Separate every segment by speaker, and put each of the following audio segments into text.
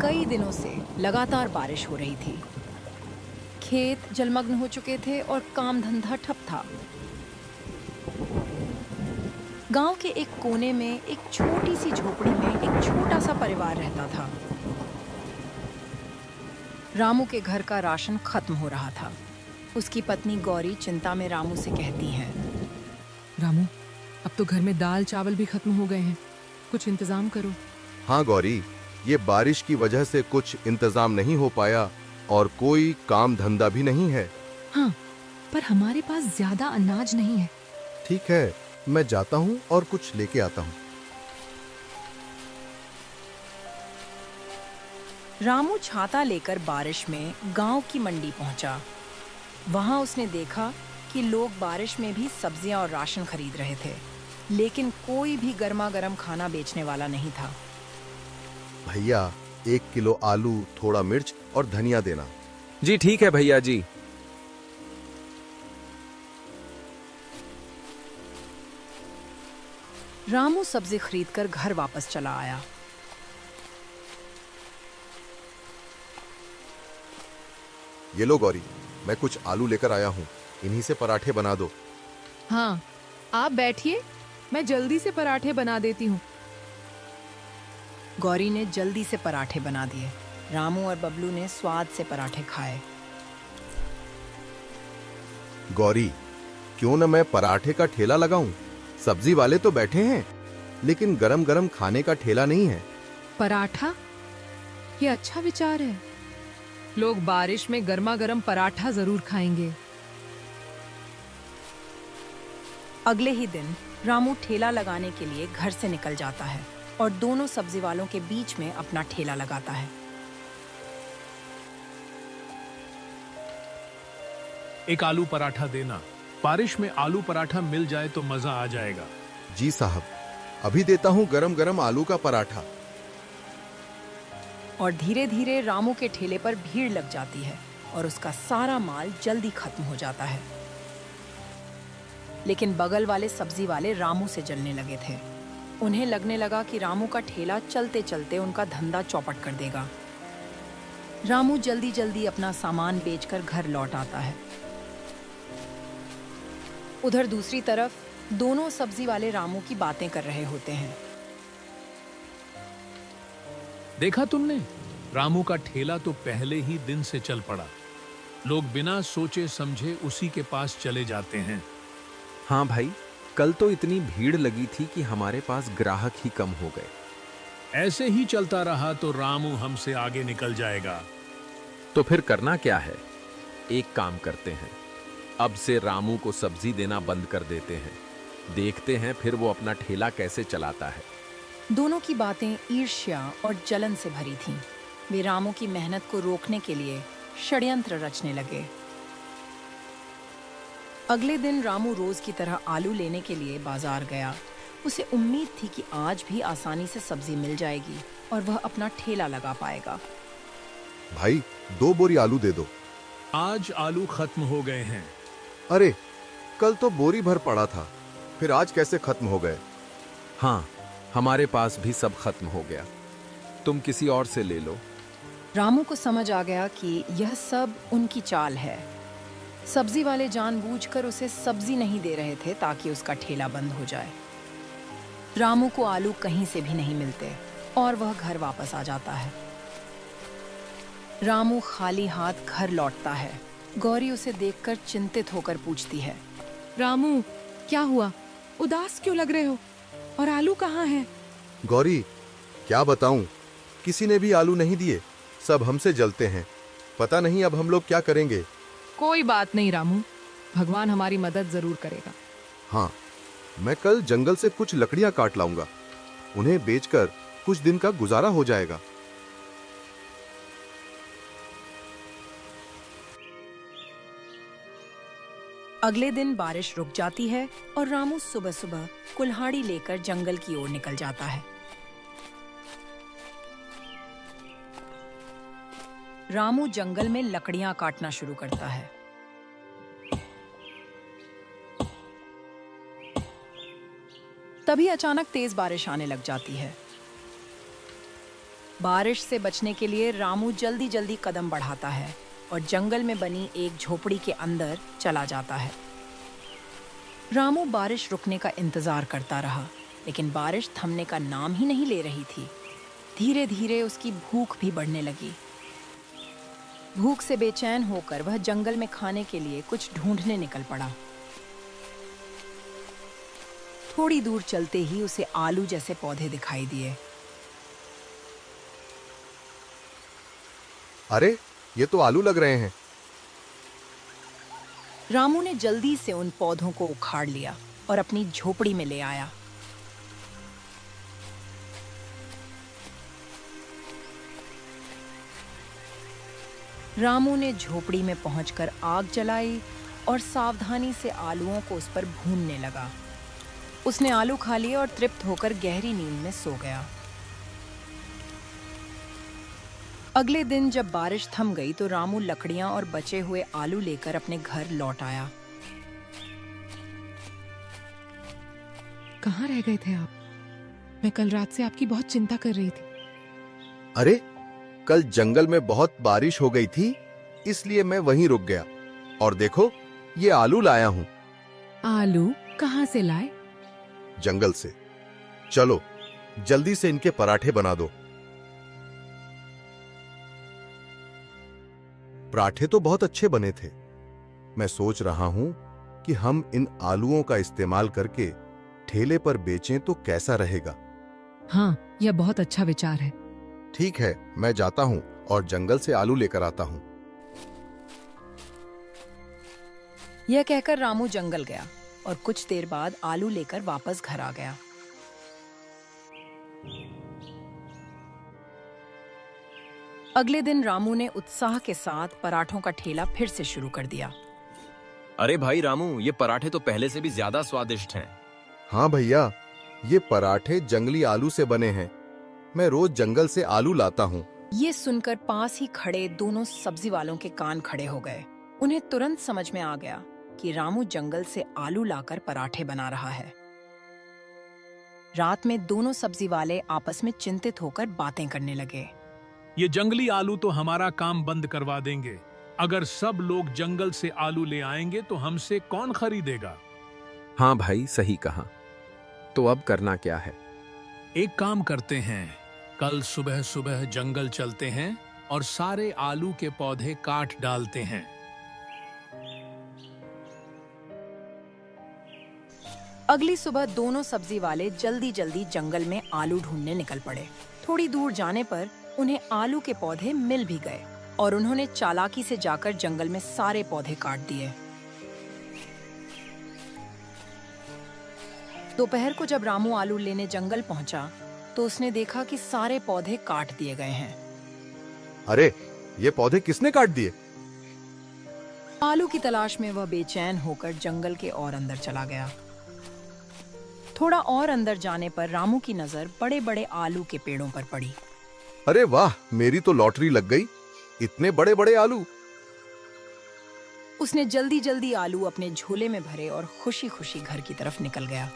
Speaker 1: कई दिनों से लगातार बारिश हो रही थी। खेत जलमग्न हो चुके थे और काम धंधा ठप था। गांव के एक कोने में एक छोटी सी झोपड़ी में एक छोटा सा परिवार रहता था। रामू के घर का राशन खत्म हो रहा था। उसकी पत्नी गौरी चिंता में रामू से कहती है,
Speaker 2: रामू, अब तो घर में दाल चावल भी खत्म हो गए हैं, कुछ इंतजाम करो।
Speaker 3: हाँ गौरी, ये बारिश की वजह से कुछ इंतजाम नहीं हो पाया और कोई काम धंधा भी नहीं है।
Speaker 2: हाँ, पर हमारे पास ज्यादा अनाज नहीं है।
Speaker 3: ठीक है, मैं जाता हूँ और कुछ लेके आता हूँ।
Speaker 1: रामू छाता लेकर बारिश में गांव की मंडी पहुंचा। वहां उसने देखा कि लोग बारिश में भी सब्जियां और राशन खरीद रहे थे, लेकिन कोई भी गर्मा गर्म खाना बेचने वाला नहीं था।
Speaker 3: भैया, 1 किलो आलू, थोड़ा मिर्च और धनिया देना।
Speaker 4: जी ठीक है भैया जी।
Speaker 1: रामू सब्जी खरीदकर घर वापस चला आया।
Speaker 3: ये लो गौरी, मैं कुछ आलू लेकर आया हूँ, इन्हीं से पराठे बना दो।
Speaker 2: हाँ, आप बैठिए, मैं जल्दी से पराठे बना देती हूँ।
Speaker 1: गौरी ने जल्दी से पराठे बना दिए। रामू और बबलू ने स्वाद से पराठे खाए।
Speaker 3: गौरी, क्यों न मैं पराठे का ठेला लगाऊं? सब्जी वाले तो बैठे हैं, लेकिन गरम गरम खाने का ठेला नहीं है।
Speaker 2: पराठा? ये अच्छा विचार है। लोग बारिश में गर्मा गर्म पराठा जरूर खाएंगे।
Speaker 1: अगले ही दिन रामू ठेला लगाने के लिए घर से निकल जाता है और दोनों सब्जी वालों के बीच में अपना ठेला लगाता है।
Speaker 5: एक आलू पराठा देना। बारिश में आलू पराठा मिल जाए तो मजा आ जाएगा।
Speaker 3: जी साहब, अभी देता हूँ गरम गरम आलू का पराठा।
Speaker 1: और धीरे धीरे रामू के ठेले पर भीड़ लग जाती है और उसका सारा माल जल्दी खत्म हो जाता है। लेकिन बगल वाले सब्जी वाले रामू से जलने लगे थे। उन्हें लगने लगा कि रामू का ठेला चलते चलते उनका धंधा चौपट कर देगा। रामू जल्दी जल्दी अपना सामान बेचकर घर लौट आता है। उधर दूसरी तरफ दोनों सब्जी वाले रामू की बातें कर रहे होते हैं।
Speaker 5: देखा तुमने, रामू का ठेला तो पहले ही दिन से चल पड़ा। लोग बिना सोचे समझे उसी के पास चले जाते हैं।
Speaker 4: हाँ भाई, कल तो इतनी भीड़ लगी थी कि हमारे पास ग्राहक ही कम हो गए।
Speaker 5: ऐसे ही चलता रहा तो रामू हमसे आगे निकल जाएगा।
Speaker 4: तो फिर करना क्या है? एक काम करते हैं, अब से रामू को सब्जी देना बंद कर देते हैं। देखते हैं फिर वो अपना ठेला कैसे चलाता है।
Speaker 1: दोनों की बातें ईर्ष्या और जलन से भरी थीं। वे रामू की मेहनत को रोकने के लिए षड्यंत्र रचने लगे। अगले दिन रामू रोज की तरह आलू लेने के लिए बाजार गया। उसे उम्मीद थी कि आज भी आसानी से सब्जी मिल जाएगी और वह अपना ठेला लगा पाएगा।
Speaker 3: भाई, 2 बोरी आलू दे दो।
Speaker 5: आज आलू खत्म हो गए हैं।
Speaker 3: अरे, कल तो बोरी भर पड़ा था, फिर आज कैसे खत्म हो गए?
Speaker 4: हाँ, हमारे पास भी सब खत्म हो गया, तुम किसी और से ले लो।
Speaker 1: रामू को समझ आ गया कि यह सब उनकी चाल है। सब्जी वाले जानबूझकर उसे सब्जी नहीं दे रहे थे ताकि उसका ठेला बंद हो जाए। रामू को आलू कहीं से भी नहीं मिलते और वह घर वापस आ जाता है। रामू खाली हाथ घर लौटता है। गौरी उसे देखकर चिंतित होकर पूछती है,
Speaker 2: रामू, क्या हुआ? उदास क्यों लग रहे हो? और आलू कहाँ हैं?
Speaker 3: गौरी, क्या बताऊं, किसी ने भी आलू नहीं दिए, सब हमसे जलते हैं। पता नहीं अब हम लोग क्या करेंगे।
Speaker 2: कोई बात नहीं रामू, भगवान हमारी मदद जरूर करेगा।
Speaker 3: हाँ, मैं कल जंगल से कुछ लकड़ियां काट लाऊंगा, उन्हें बेचकर कुछ दिन का गुजारा हो जाएगा।
Speaker 1: अगले दिन बारिश रुक जाती है और रामू सुबह सुबह कुल्हाड़ी लेकर जंगल की ओर निकल जाता है। रामू जंगल में लकड़ियां काटना शुरू करता है। तभी अचानक तेज बारिश आने लग जाती है। बारिश से बचने के लिए रामू जल्दी जल्दी कदम बढ़ाता है और जंगल में बनी एक झोपड़ी के अंदर चला जाता है। रामू बारिश रुकने का इंतजार करता रहा, लेकिन बारिश थमने का नाम ही नहीं ले रही थी। धीरे धीरे उसकी भूख भी बढ़ने लगी। भूख से बेचैन होकर वह जंगल में खाने के लिए कुछ ढूंढने निकल पड़ा। थोड़ी दूर चलते ही उसे आलू जैसे पौधे दिखाई दिए।
Speaker 3: अरे, ये तो आलू लग रहे हैं।
Speaker 1: रामू ने जल्दी से उन पौधों को उखाड़ लिया और अपनी झोपड़ी में ले आया। रामू ने झोपड़ी में पहुंचकर आग जलाई और सावधानी से आलूओं को उस पर भूनने लगा। उसने आलू खा लिए और तृप्त होकर गहरी नींद में सो गया। अगले दिन जब बारिश थम गई तो रामू लकड़ियां और बचे हुए आलू लेकर अपने घर लौट आया।
Speaker 2: कहाँ रह गए थे आप? मैं कल रात से आपकी बहुत चिंता कर रही थी।
Speaker 3: अरे, कल जंगल में बहुत बारिश हो गई थी, इसलिए मैं वहीं रुक गया। और देखो, ये आलू लाया हूं।
Speaker 2: आलू कहाँ से लाए?
Speaker 3: जंगल से। चलो, जल्दी से इनके पराठे बना दो। पराठे तो बहुत अच्छे बने थे। मैं सोच रहा हूं कि हम इन आलूओं का इस्तेमाल करके ठेले पर बेचें तो कैसा रहेगा।
Speaker 2: हाँ, यह बहुत अच्छा विचार है।
Speaker 3: ठीक है, मैं जाता हूं और जंगल से आलू लेकर आता हूं।
Speaker 1: यह कहकर रामू जंगल गया और कुछ देर बाद आलू लेकर वापस घर आ गया। अगले दिन रामू ने उत्साह के साथ पराठों का ठेला फिर से शुरू कर दिया।
Speaker 6: अरे भाई रामू, ये पराठे तो पहले से भी ज्यादा स्वादिष्ट हैं।
Speaker 3: हाँ भैया, ये पराठे जंगली आलू से बने हैं। मैं रोज जंगल से आलू लाता हूँ।
Speaker 1: ये सुनकर पास ही खड़े दोनों सब्जी वालों के कान खड़े हो गए। उन्हें तुरंत समझ में आ गया कि रामू जंगल से आलू लाकर पराठे बना रहा है। रात में दोनों सब्जी वाले आपस में चिंतित होकर बातें करने लगे।
Speaker 5: ये जंगली आलू तो हमारा काम बंद करवा देंगे। अगर सब लोग जंगल से आलू ले आएंगे तो हमसे कौन खरीदेगा?
Speaker 4: हाँ भाई, सही कहा। तो अब करना क्या है?
Speaker 5: एक काम करते हैं, कल सुबह सुबह जंगल चलते हैं और सारे आलू के पौधे काट डालते हैं।
Speaker 1: अगली सुबह दोनों सब्जी वाले जल्दी जल्दी जंगल में आलू ढूंढने निकल पड़े। थोड़ी दूर जाने पर उन्हें आलू के पौधे मिल भी गए और उन्होंने चालाकी से जाकर जंगल में सारे पौधे काट दिए। दोपहर को जब रामू आलू लेने जंगल पहुंचा तो उसने देखा कि सारे पौधे काट दिए गए हैं।
Speaker 3: अरे, ये पौधे किसने काट दिए?
Speaker 1: आलू की तलाश में वह बेचैन होकर जंगल के और अंदर चला गया। थोड़ा और अंदर जाने पर रामू की नजर बड़े बड़े आलू के पेड़ों पर पड़ी।
Speaker 3: अरे वाह, मेरी तो लॉटरी लग गई। इतने बड़े बड़े आलू।
Speaker 1: उसने जल्दी जल्दी आलू अपने झोले में भरे और खुशी खुशी घर की तरफ निकल गया।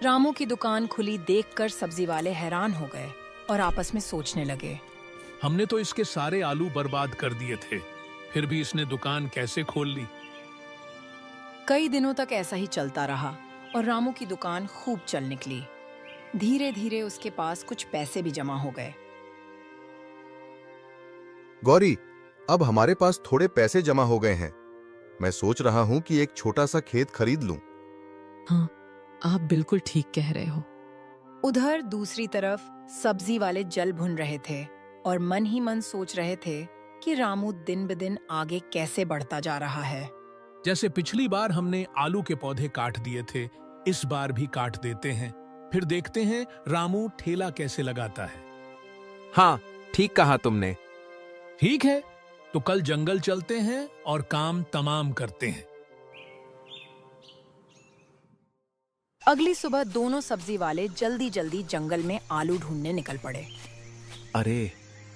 Speaker 1: रामू की दुकान खुली देखकर सब्जी वाले हैरान हो गए और आपस में सोचने लगे।
Speaker 5: हमने तो इसके सारे आलू बर्बाद कर दिए थे, फिर भी इसने दुकान कैसे खोल ली?
Speaker 1: कई दिनों तक ऐसा ही चलता रहा और रामू की दुकान खूब चल निकली। धीरे धीरे उसके पास कुछ पैसे भी जमा हो गए।
Speaker 3: गौरी, अब हमारे पास थोड़े पैसे जमा हो गए हैं। मैं सोच रहा हूँ कि एक छोटा सा खेत खरीद लूं।
Speaker 2: हाँ, आप बिल्कुल ठीक कह रहे हो।
Speaker 1: उधर दूसरी तरफ सब्जी वाले जल भुन रहे थे और मन ही मन सोच रहे थे कि रामू दिन ब दिन आगे कैसे बढ़ता जा रहा है।
Speaker 5: जैसे पिछली बार हमने आलू के पौधे काट दिए थे, इस बार भी काट देते हैं, फिर देखते हैं रामू ठेला कैसे लगाता है।
Speaker 4: हाँ, ठीक कहा तुमने।
Speaker 5: ठीक है, तो कल जंगल चलते हैं और काम तमाम करते हैं।
Speaker 1: अगली सुबह दोनों सब्जी वाले जल्दी जल्दी जंगल में आलू ढूंढने निकल पड़े।
Speaker 4: अरे,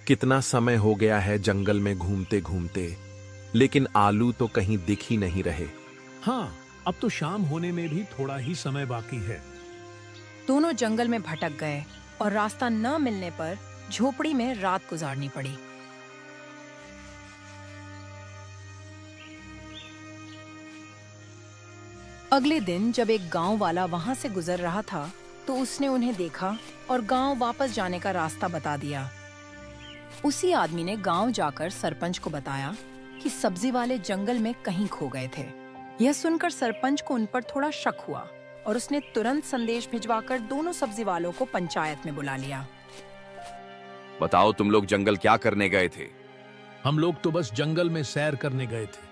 Speaker 4: कितना समय हो गया है जंगल में घूमते घूमते, लेकिन आलू तो कहीं दिख ही नहीं रहे।
Speaker 5: हाँ, अब तो शाम होने में भी थोड़ा ही समय बाकी है।
Speaker 1: दोनों जंगल में भटक गए और रास्ता न मिलने पर झोपड़ी में रात गुजारनी पड़ी। अगले दिन जब एक गांव वाला वहां से गुजर रहा था तो उसने उन्हें देखा और गांव वापस जाने का रास्ता बता दिया। उसी आदमी ने गांव जाकर सरपंच को बताया कि सब्जी वाले जंगल में कहीं खो गए थे। यह सुनकर सरपंच को उन पर थोड़ा शक हुआ और उसने तुरंत संदेश भिजवाकर दोनों सब्जी वालों को पंचायत में बुला लिया।
Speaker 6: बताओ, तुम लोग जंगल क्या करने गए थे?
Speaker 5: हम लोग तो बस जंगल में सैर करने गए थे।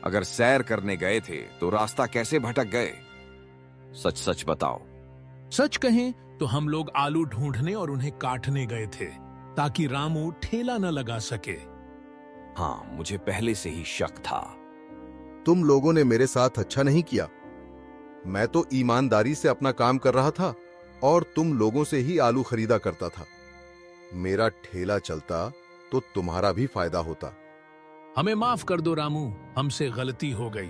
Speaker 6: अगर सैर करने गए थे तो रास्ता कैसे भटक गए? सच सच बताओ।
Speaker 5: सच कहें तो हम लोग आलू ढूंढने और उन्हें काटने गए थे ताकि रामू ठेला न लगा सके।
Speaker 6: हाँ, मुझे पहले से ही शक था।
Speaker 3: तुम लोगों ने मेरे साथ अच्छा नहीं किया। मैं तो ईमानदारी से अपना काम कर रहा था और तुम लोगों से ही आलू खरीदा करता था। मेरा ठेला चलता तो तुम्हारा भी फायदा होता।
Speaker 5: हमें माफ कर दो रामू, हमसे गलती हो गई।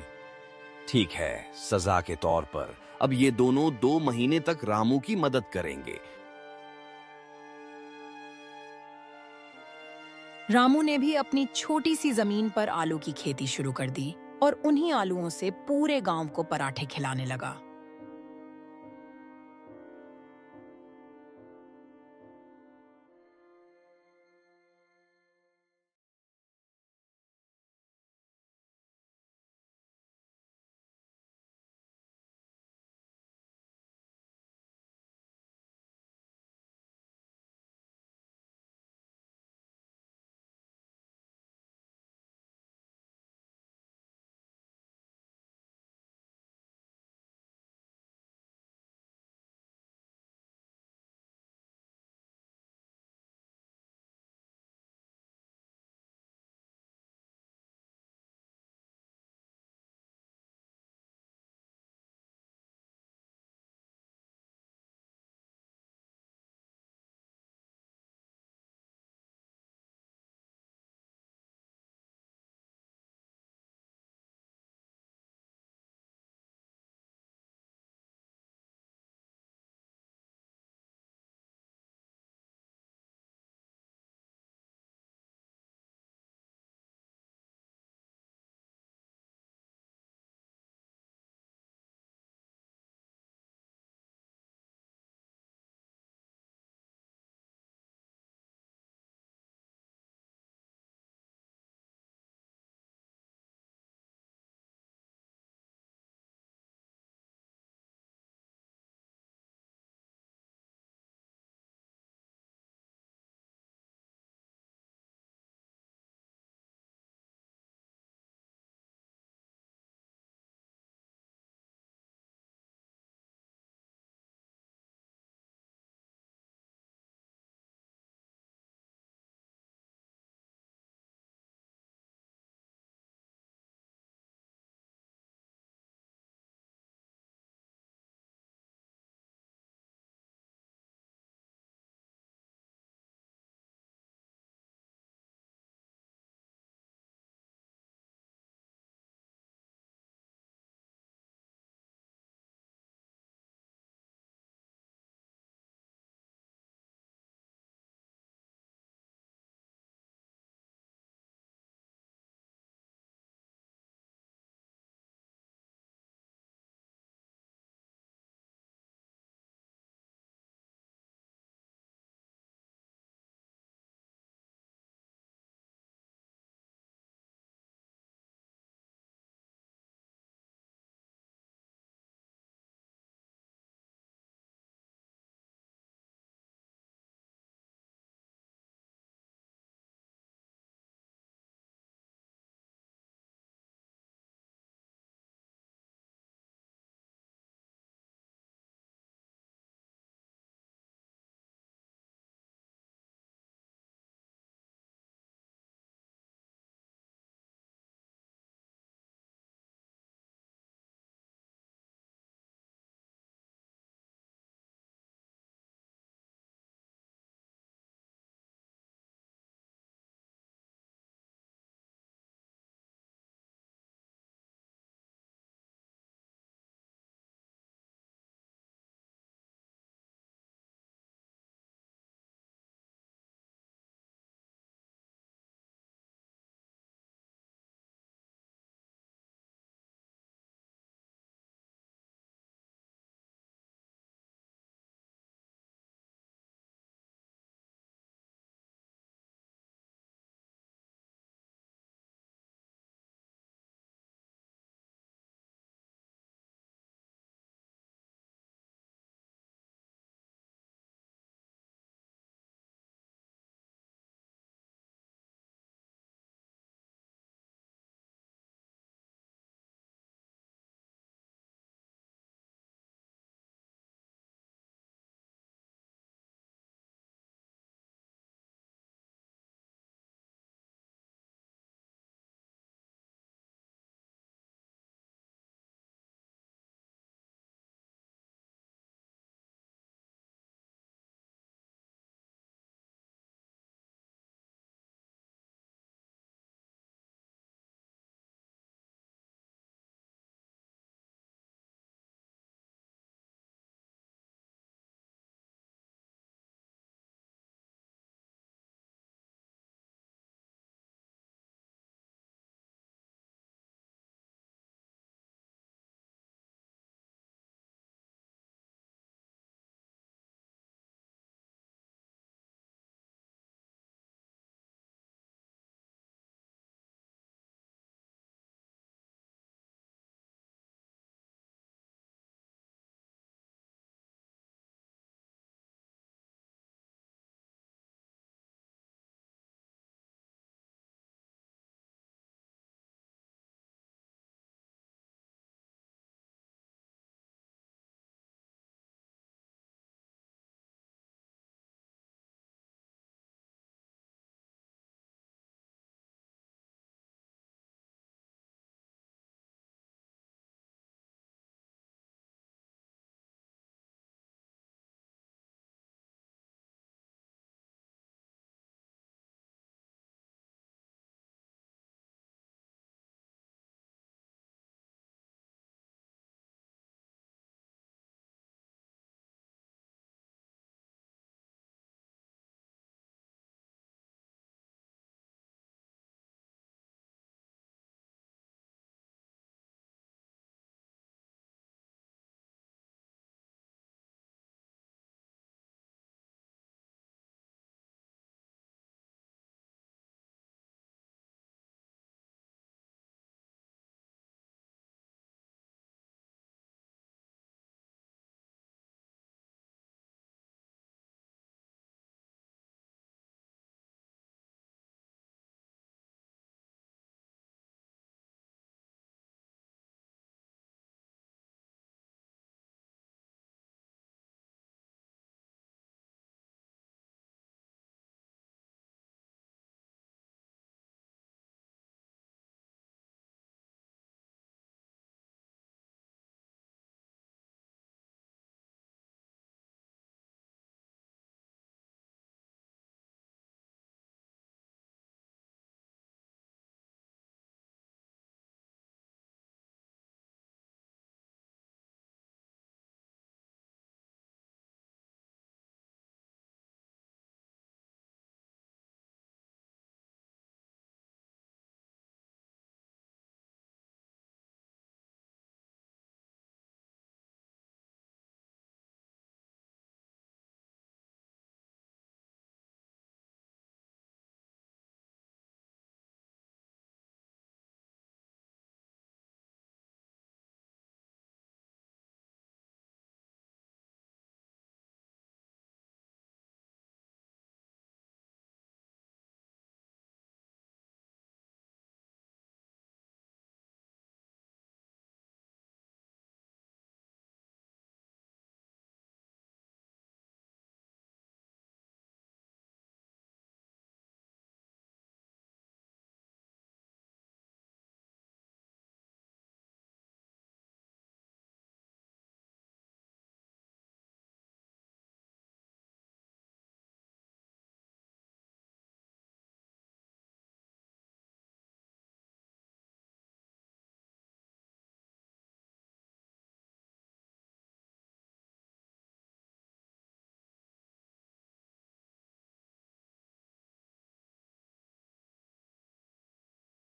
Speaker 6: ठीक है, सजा के तौर पर अब ये दोनों 2 महीने तक रामू की मदद करेंगे।
Speaker 1: रामू ने भी अपनी छोटी सी जमीन पर आलू की खेती शुरू कर दी और उन्हीं आलूओं से पूरे गांव को पराठे खिलाने लगा।